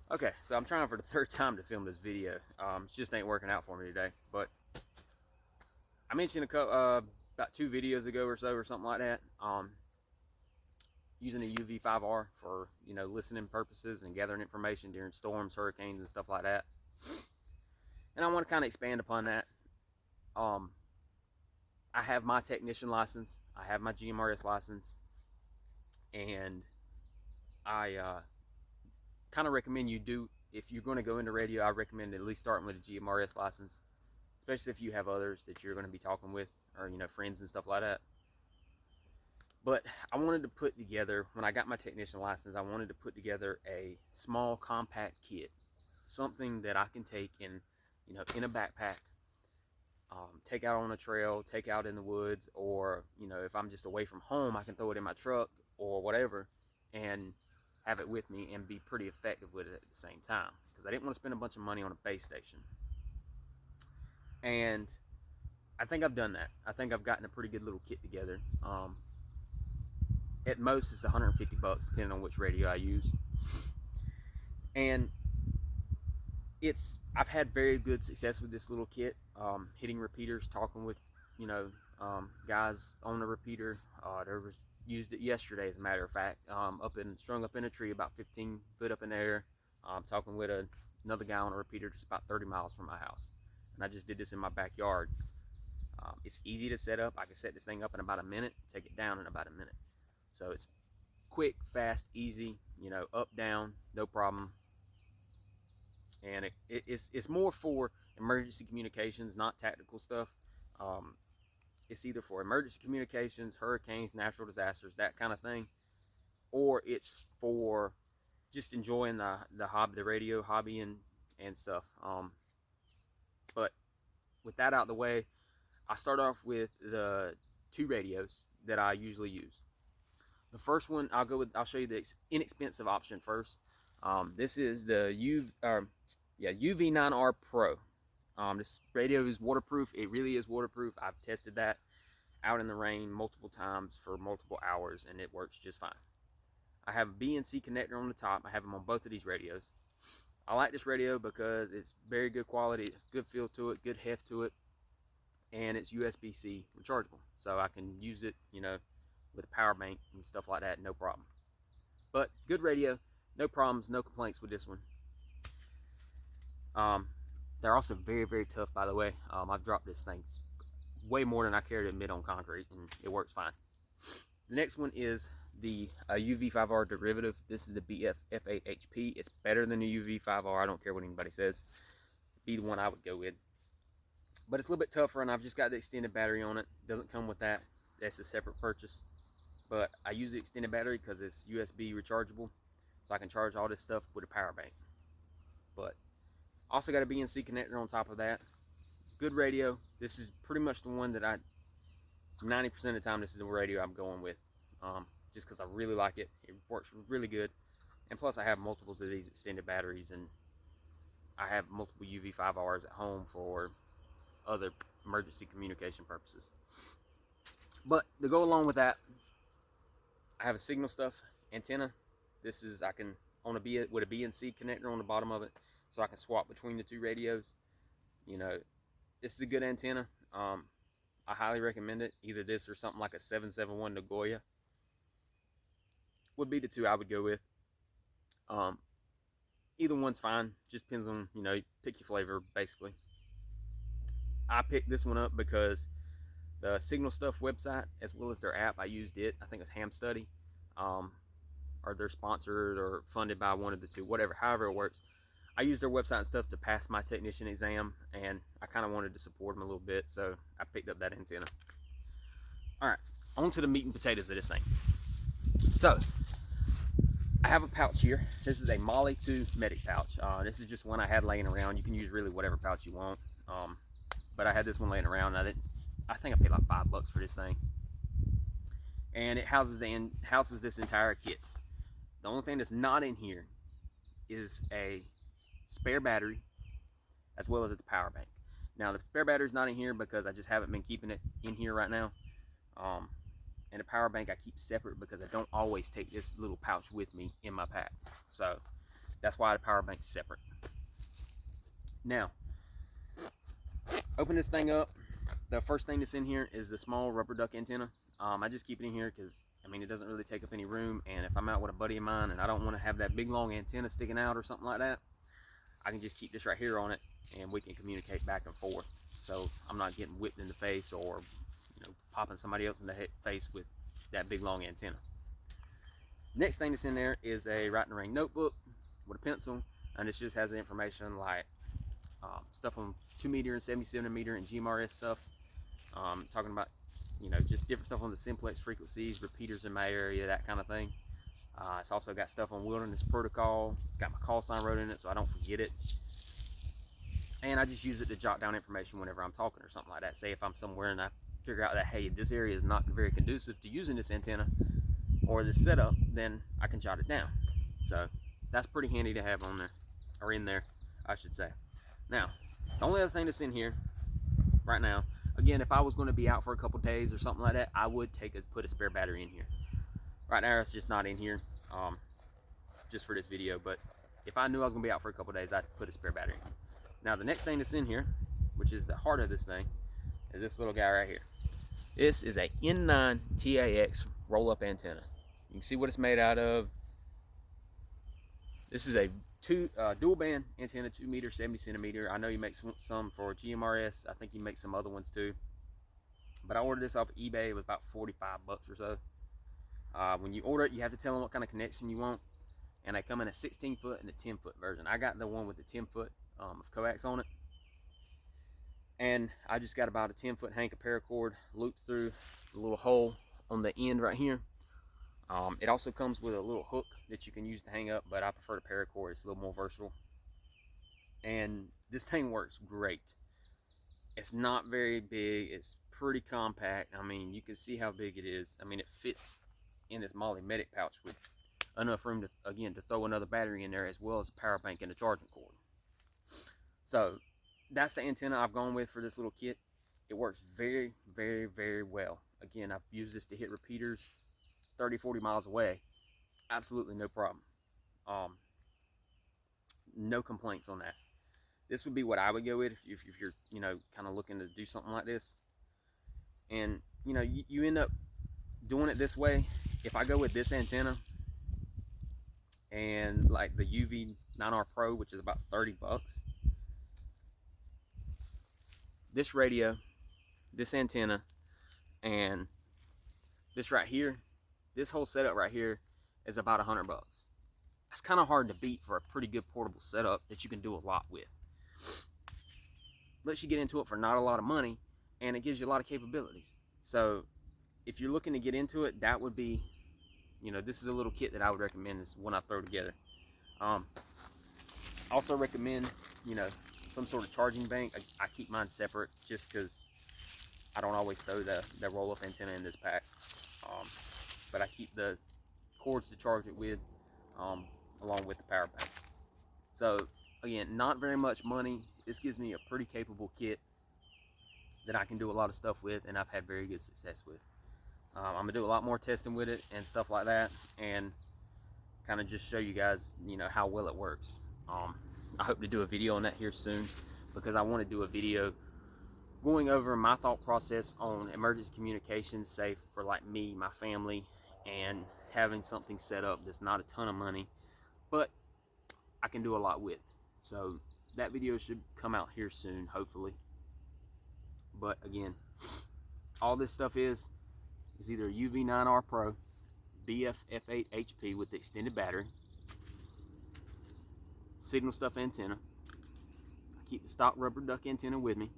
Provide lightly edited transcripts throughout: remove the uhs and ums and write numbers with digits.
Okay, so I'm trying for the third time to film this video. It just ain't working out for me today. But I mentioned about 2 videos ago or so, or something like that. Using a UV5R for listening purposes and gathering information during storms, hurricanes, and stuff like that. And I want to kind of expand upon that. Um, I have my technician license. I have my GMRS license, and I kind of recommend you do, if you're going to go into radio, I recommend at least starting with a GMRS license, especially if you have others that you're going to be talking with, or friends and stuff like that. But I wanted to put together, when I got my technician license, I wanted to put together a small compact kit, something that I can take in a backpack, take out on a trail, take out in the woods, or if I'm just away from home, I can throw it in my truck or whatever, and have it with me and be pretty effective with it at the same time, because I didn't want to spend a bunch of money on a base station. And I think I've done that. I think I've gotten a pretty good little kit together. At most, it's 150 bucks, depending on which radio I use. And I've had very good success with this little kit. Hitting repeaters, talking with guys on the repeater. There was used it yesterday, as a matter of fact. Strung up in a tree, about 15 foot up in the air. Talking with another guy on a repeater, just about 30 miles from my house. And I just did this in my backyard. It's easy to set up. I can set this thing up in about a minute, take it down in about a minute. So it's quick, fast, easy. Up, down, no problem. And it's more for emergency communications, not tactical stuff. Um, it's either for emergency communications, hurricanes, natural disasters, that kind of thing, or it's for just enjoying the hobby, the radio hobby, and stuff. But with that out of the way, I start off with the 2 radios that I usually use. The first one I'll show you the inexpensive option first. This is the UV9R Pro. This radio is waterproof. It really is waterproof. I've tested that out in the rain multiple times for multiple hours, and it works just fine. I have a BNC connector on the top. I have them on both of these radios. I like this radio because it's very good quality. It's good feel to it, good heft to it, and it's USB-C rechargeable. So I can use it, with a power bank and stuff like that, no problem. But good radio, no problems, no complaints with this one. They're also very, very tough, by the way. I've dropped this thing way more than I care to admit on concrete, and it works fine. The next one is the UV5R derivative. This is the BF-F8HP. It's better than the UV5R. I don't care what anybody says. Be the one I would go with. But it's a little bit tougher, and I've just got the extended battery on it. Doesn't come with that. That's a separate purchase. But I use the extended battery because it's USB rechargeable, so I can charge all this stuff with a power bank. But also got a BNC connector on top of that. Good radio. This is pretty much the one that 90% of the time, this is the radio I'm going with. Just because I really like it. It works really good. And plus I have multiples of these extended batteries, and I have multiple UV5Rs at home for other emergency communication purposes. But to go along with that, I have a Signal Stuff antenna. This is, I can, with a BNC connector on the bottom of it, so I can swap between the 2 radios. This is a good antenna. I highly recommend it. Either this or something like a 771 Nagoya would be the 2 I would go with. Either one's fine. Just depends on, pick your flavor, basically. I picked this one up because the Signal Stuff website, as well as their app, I used it. I think it's Ham Study. Or they're sponsored or funded by one of the 2, whatever, however it works. I use their website and stuff to pass my technician exam, and I kind of wanted to support them a little bit, so I picked up that antenna. All right, on to the meat and potatoes of this thing. So, I have a pouch here. This is a Molly 2 medic pouch. This is just one I had laying around. You can use really whatever pouch you want, but I had this one laying around, and I think I paid like $5 for this thing. And it houses this entire kit. The only thing that's not in here is a spare battery, as well as the power bank. Now the spare battery's not in here because I just haven't been keeping it in here right now. And the power bank I keep separate because I don't always take this little pouch with me in my pack. So That's why the power bank's separate. Now, open this thing up. The first thing that's in here is the small rubber duck antenna. I just keep it in here because, I mean, it doesn't really take up any room, and if I'm out with a buddy of mine and I don't want to have that big long antenna sticking out or something like that, I can just keep this right here on it and we can communicate back and forth. So I'm not getting whipped in the face or, you know, popping somebody else in the face with that big long antenna. Next thing that's in there is a Right in the Ring notebook with a pencil, and this just has the information like stuff on 2 meter and 77 meter and GMRS stuff. Talking about, you know, just different stuff on the simplex frequencies, repeaters in my area, that kind of thing. It's also got stuff on Wilderness Protocol. It's got my call sign wrote in it so I don't forget it. And I just use it to jot down information whenever I'm talking or something like that. Say if I'm somewhere and I figure out that, hey, this area is not very conducive to using this antenna or this setup, then I can jot it down. So that's pretty handy to have on there, or in there, I should say. Now, the only other thing that's in here right now, again, if I was going to be out for a couple days or something like that, I would put a spare battery in here. Right now, it's just not in here, just for this video. But if I knew I was going to be out for a couple days, I'd put a spare battery in. Now, the next thing that's in here, which is the heart of this thing, is this little guy right here. This is a N9 TAX roll-up antenna. You can see what it's made out of. This is a dual band antenna, 2 meter, 70 centimeter. I know you make some for GMRS. I think you make some other ones too. But I ordered this off eBay. It was about 45 bucks or so. When you order it, you have to tell them what kind of connection you want. And they come in a 16 foot and a 10 foot version. I got the one with the 10 foot of coax on it. And I just got about a 10 foot Hank of paracord looped through the little hole on the end right here. It also comes with a little hook that you can use to hang up, but I prefer the paracord. It's a little more versatile. And this thing works great. It's not very big. It's pretty compact. I mean, you can see how big it is. I mean, it fits in this Molly Medic pouch with enough room to, again, to throw another battery in there, as well as a power bank and a charging cord. So that's the antenna I've gone with for this little kit. It works very, very, very well. Again, I've used this to hit repeaters 30-40 miles away. Absolutely no problem. No complaints on that. This would be what I would go with if you're, you know, kind of looking to do something like this. And, you know, you end up doing it this way. If I go with this antenna and like the UV9R Pro, which is about 30 bucks, this radio, this antenna, and this right here, this whole setup right here is about 100 bucks. That's kind of hard to beat for a pretty good portable setup that you can do a lot with. Lets you get into it for not a lot of money, and it gives you a lot of capabilities. So if you're looking to get into it, that would be, you know, this is a little kit that I would recommend, is one I throw together. Also recommend, you know, some sort of charging bank. I keep mine separate just because I don't always throw the roll-up antenna in this pack. But I keep the cords to charge it with along with the power bank. So again, not very much money. This gives me a pretty capable kit that I can do a lot of stuff with, and I've had very good success with. I'm gonna do a lot more testing with it and stuff like that, and kind of just show you guys, you know, how well it works. I hope to do a video on that here soon, because I want to do a video going over my thought process on emergency communications, safe for like me, my family, and having something set up that's not a ton of money, but I can do a lot with. So that video should come out here soon, hopefully. But again, all this stuff is either a UV9R Pro, BF F8 HP with the extended battery, signal stuff antenna. I keep the stock rubber duck antenna with me,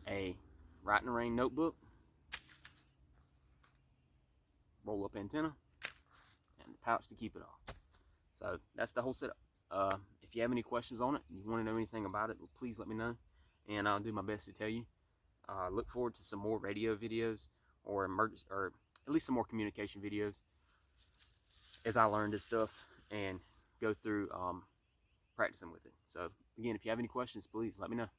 a Right in the Ring notebook, roll up antenna, and the pouch to keep it off. So that's the whole setup. If you have any questions on it, you want to know anything about it, please let me know, and I'll do my best to tell you. Look forward to some more radio videos, or emergency, or at least some more communication videos as I learn this stuff and go through practicing with it. So again, if you have any questions, please let me know.